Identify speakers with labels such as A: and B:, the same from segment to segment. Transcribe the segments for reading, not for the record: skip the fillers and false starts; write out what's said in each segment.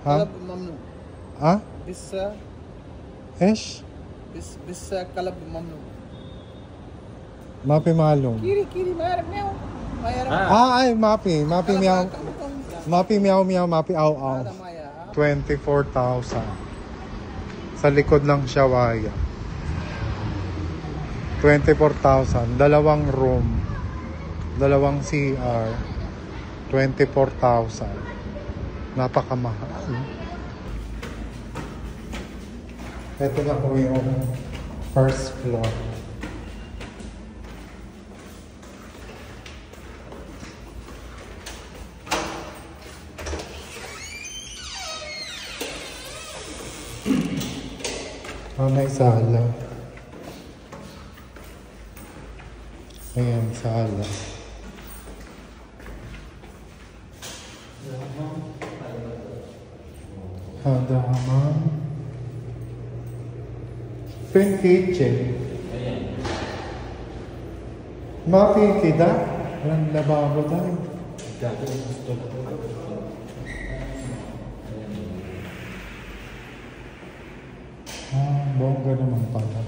A: ها؟
B: طلب ممنوع. بس
A: ايش؟
B: بس كلب ممنوع.
A: ما في معلوم.
B: كيري ما يعرف مياو. ما يعرف.
A: اي ما في مياو. ما في مياو ما في aw aw. 24,000. Sa likod ng Shawaya. 24,000. Dalawang room. Dalawang CR. 24,000. Napakamahal. Ito na po yung first floor. May sala. Ayan, sala. Ada hamam. Pink kitchen. Mapi kita. Walang lababo tayo. Bongga naman pala.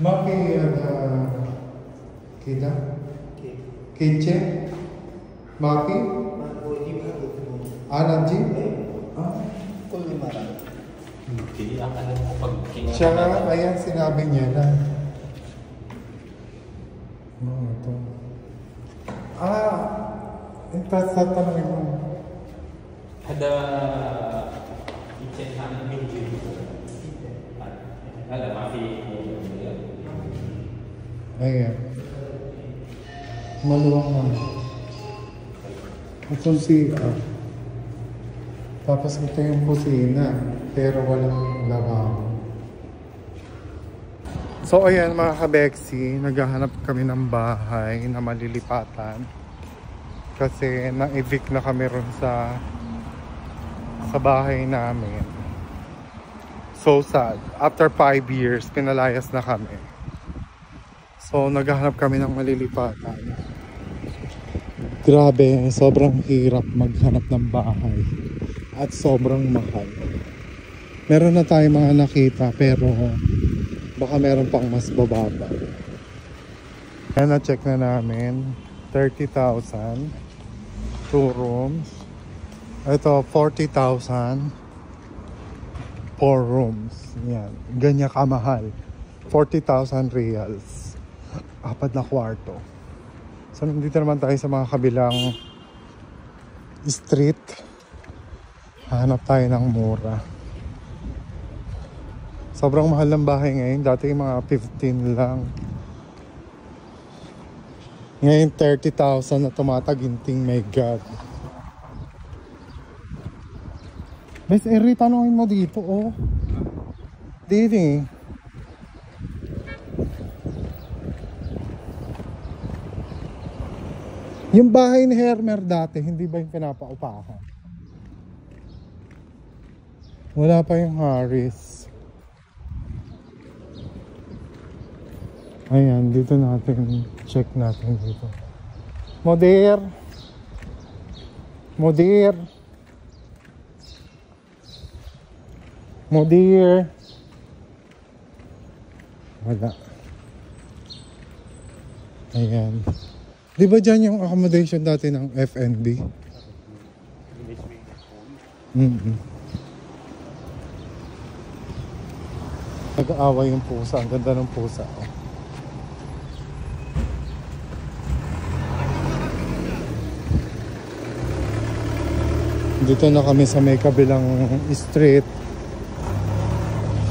A: Mapi ada kita. Kitchen. Mapi. Anak ji. Siya nga, ayan, sinabi niya na. Ito. Ito sa tanongin mo.
C: Ada kitchen namin video. Ada mafi.
A: Ayan. Maluwang naman. Itong CR. Tapos ito yung kusina, pero walang lababo. So ayan mga kabeksi, naghahanap kami ng bahay na malilipatan. Kasi na-evict na kami ron sa bahay namin. So sad. After 5 years, pinalayas na kami. So naghahanap kami ng malilipatan. Grabe, sobrang hirap maghanap ng bahay. At sobrang mahal. Meron na tayong mga nakita pero baka meron pang mas bababa. Kaya na-check na namin 30,000 2 rooms. Ito 40,000 4 rooms. Yan. Ganyan kamahal. 40,000 reals. 4 na kwarto. So nandito naman tayo sa mga kabilang street. Hanap tayo ng mura. Sobrang mahal ng bahay ngayon. Dati mga 15 lang. Ngayon 30,000 na tumataginting. My God. Bes, Eri, tanongin mo dito, oh. Dito. Yung bahay ni Hermer dati, hindi ba yung pinapaupahan? Wala pa yung Harris. Ayan, dito natin, check natin dito. Modir! Modir! Modir! Wala. Ayan. Di ba dyan yung accommodation dati ng FNB? Nag-aaway yung pusa. Ang ganda ng pusa. Oh. Dito na kami sa may kabilang street.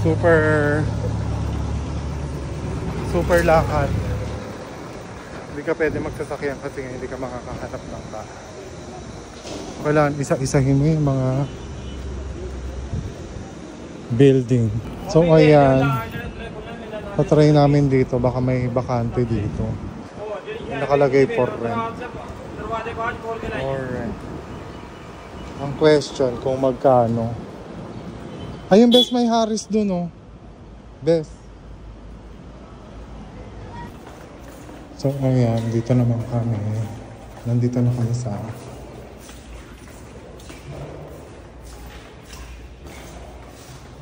A: Super lakad. Hindi ka pwede magsasakyan kasi hindi ka makakahanap ng bahay. Wala, isa-isahin mo yung mga building. So ayan, patry namin dito, baka may bakante dito. Nakalagay for rent. For rent. Ang question kung magkano. Ayun, best, may Harris dun, oh. Best. So ayan, dito naman kami. Nandito na kami sa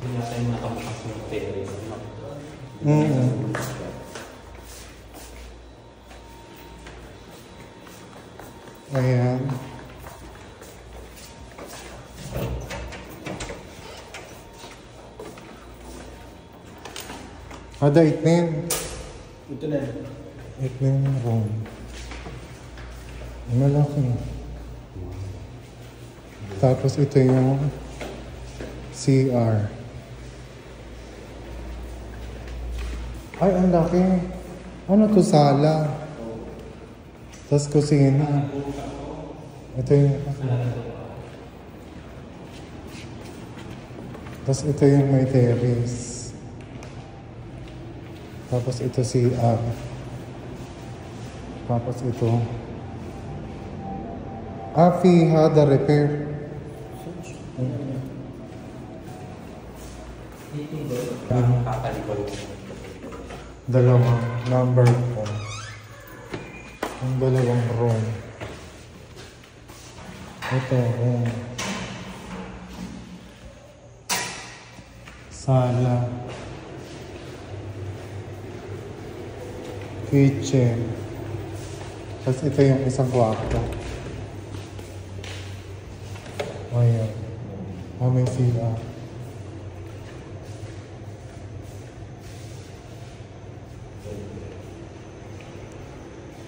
C: Hindi natin nakabukas yung terrace.
A: Ayan. Ada itnin.
B: Ito na.
A: Itnin room. Malaki. Tapos ito yung CR. Ay, ang laki. Ano to, sala? Tapos kusina. Ito yung... Tapos ito yung may terrace. Tapos ito CR. Tapos ito. Fiha the repair.
C: Kakalikol.
A: Dalawang number po. Ang dalawang room. Ito, room. Sala. Kitchen. Tapos ito yung isang kwarto. Ayan. May CR.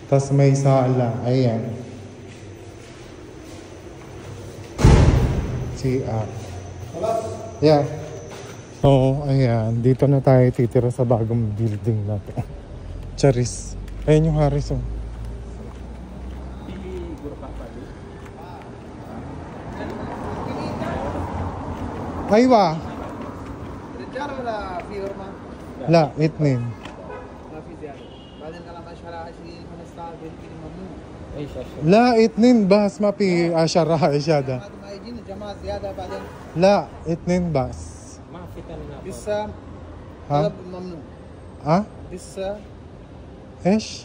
A: Tapos may sala. Ayan. CR. Yeah. So, ayan. Dito na tayo titira sa bagong building na to. Charis. Ayan yung Harrison. Aywa.
B: رجال ولا في ورمة؟
A: La, itnin.
B: ما في زيادة. بعدين قال ما شرع 20 15 بالكيلو ممنوع.
C: Ay, sasya.
A: La, itnin. Bas mapi ashara isyada.
B: بعد ما يجينا جماعة زيادة بعدين
A: La, itnin bas.
C: Mafitan na po.
B: بس
A: ها؟
B: قلب ممنوع.
A: Ah?
B: بس
A: Esh?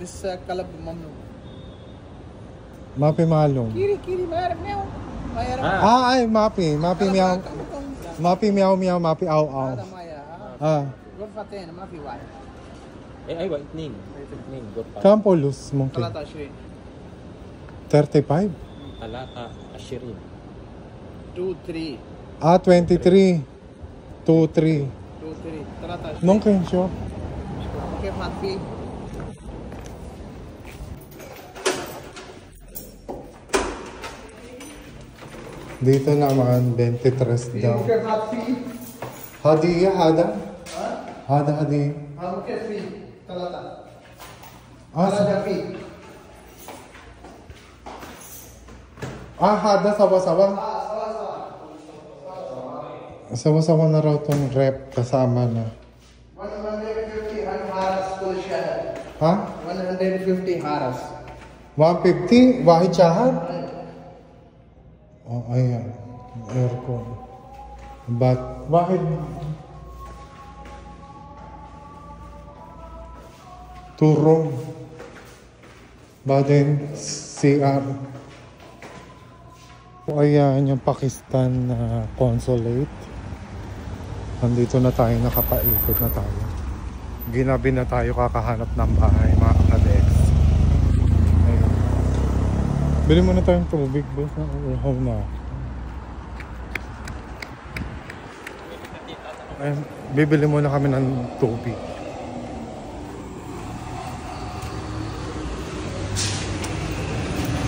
B: بس قلب ممنوع.
A: Mapi malum.
B: كيري كيري ما يعرف ميو ما يعرف.
A: Ay, mapi. Mapi meow. Mapi meow meow. Mapi aw aw.
B: هذا ما يعرف.
A: Ah.
B: غرفتين ما في واحد.
C: Aywa, itnin. Itnin, gurpa.
A: Kampolus mungkin.
B: 23
A: 35?
C: Talata, ashirin.
B: 2 3
A: Ah, 23. 2-3.
B: 2 3 23
A: Mungkin siya.
B: كيف ما في
A: Dito naman, 23 daw.
B: كيف ما في
A: Hadiya, hada? Hada, hadiya.
B: ها كيف في 3
A: Ah,
B: هذا في
A: hada, sawa-sawa. Sawa-sawa na raw tong rep kasama na.
B: 150 هارس كل شهر
A: Ha?
B: 150 هارس
A: 150? Wahid syahan? Oh, ayan. Aircon. But, wahid. Turong. Baden, CR. So, ayan yung Pakistan na consulate. Nandito na tayo, nakapaikot na tayo. Ginabi na tayo kakahanap ng bahay, mga kadex. Ayun. Bili muna tayong tubig, boss. Uhaw na. Ayun, bibili muna kami ng tubig.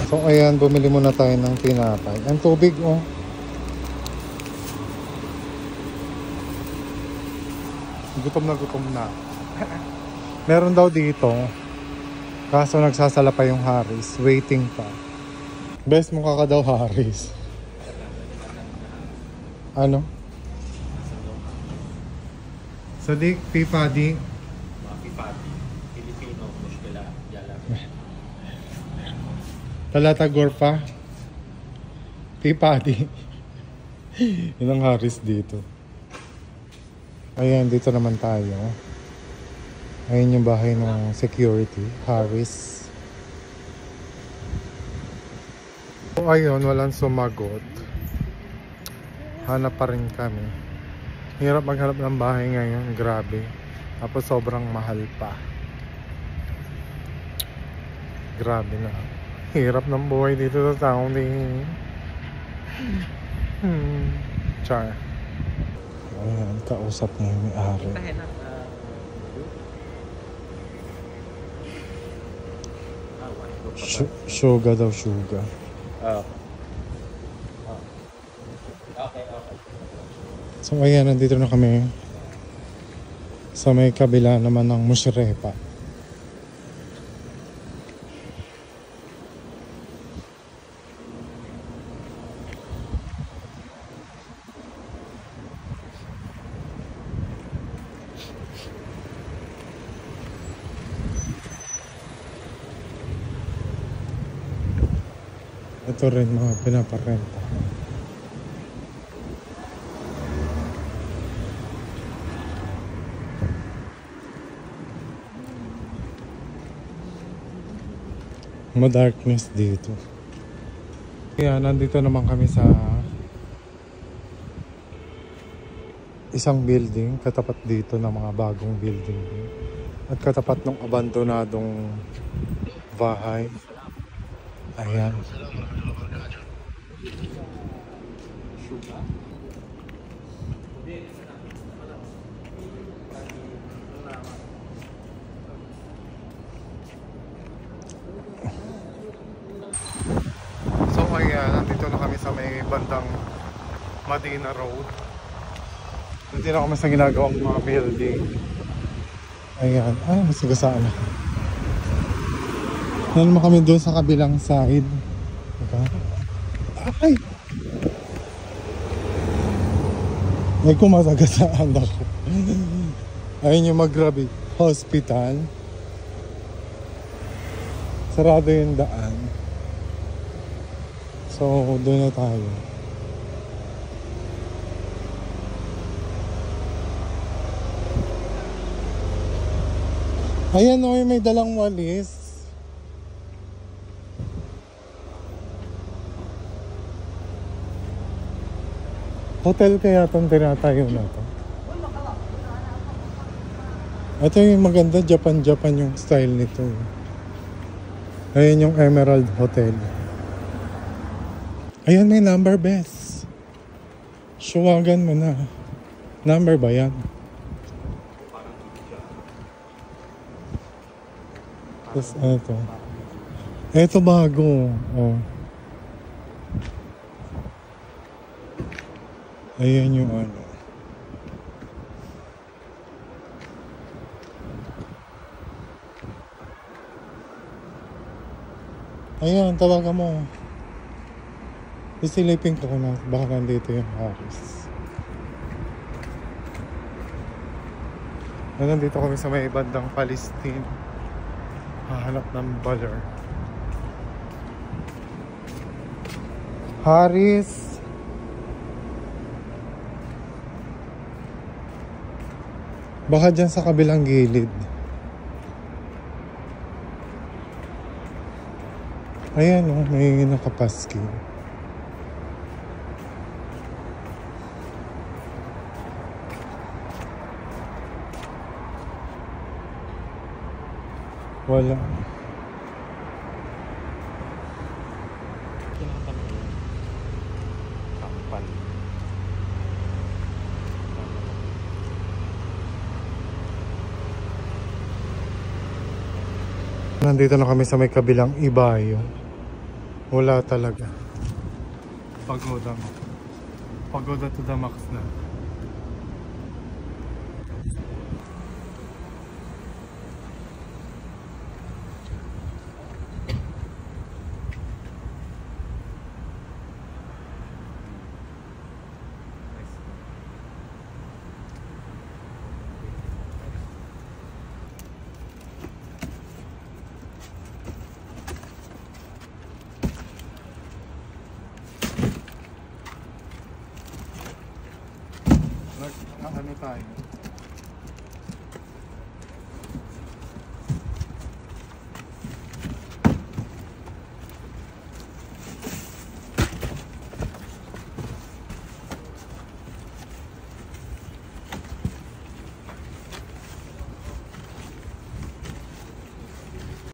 A: So ayan, bumili muna tayo ng tinapay. Ang tubig, oh. Gutom na. Meron daw dito. Kaso nagsasala pa yung Harris. Waiting pa. Best mukha ka daw, Harris. Ano? Sadiq, Pipadi.
C: Mapipati. Filipino, mushkila, yala.
A: Talata Gorfa. Pipadi. Yun ang Harris dito. Ayan, dito naman tayo. Ayan yung bahay ng security. Harris. So ayun, walang sumagot. Hanap pa rin kami. Hirap maghanap ng bahay ngayon, grabe. Tapos sobrang mahal pa. Grabe na. Hirap ng buhay dito sa town din. Char. Ayan, kausap niya yung may-ari. Suga daw, suga.
C: Okay.
A: So ayan, nandito na kami sa may kabila naman ng Musrepa. Ito rin mga pinaparenta. Madarkness dito. Kaya nandito naman kami sa isang building, katapat dito ng mga bagong building at katapat ng abandonadong bahay. Ayan. So ayan, nandito na kami sa may bandang Medina Road. Nandito na kami sa ginagawang mga building. Ayan, ay masigasaan na. Nandito naman kami doon sa kabilang side. Diba? Ay! Ay kumasagasaan ako. Ayun yung Maghrabi Hospital. Sarado yung daan. So, doon na tayo. Ayan o, may dalang walis. Hotel kaya itong tinatayo na to. Ito yung maganda, Japan yung style nito. Ayan yung Emerald Hotel. Ayan, may number, bes. Suwagan mo na. Number ba yan? Tapos ito. Ito bago. Oh. Ayan yung ano. Ayan, tawagan mo. Isilipin ko na. Baka nandito yung Harris. Nandito kami sa may bandang Palestine. Hahanap ng baller. Harris! Baka dyan sa kabilang gilid. Ayan o, may nakapaski. Wala.
C: Kampal.
A: Nandito na kami sa may kabilang Ibayo. Wala talaga. Pagoda. Pagoda to the max na. Ano tayo?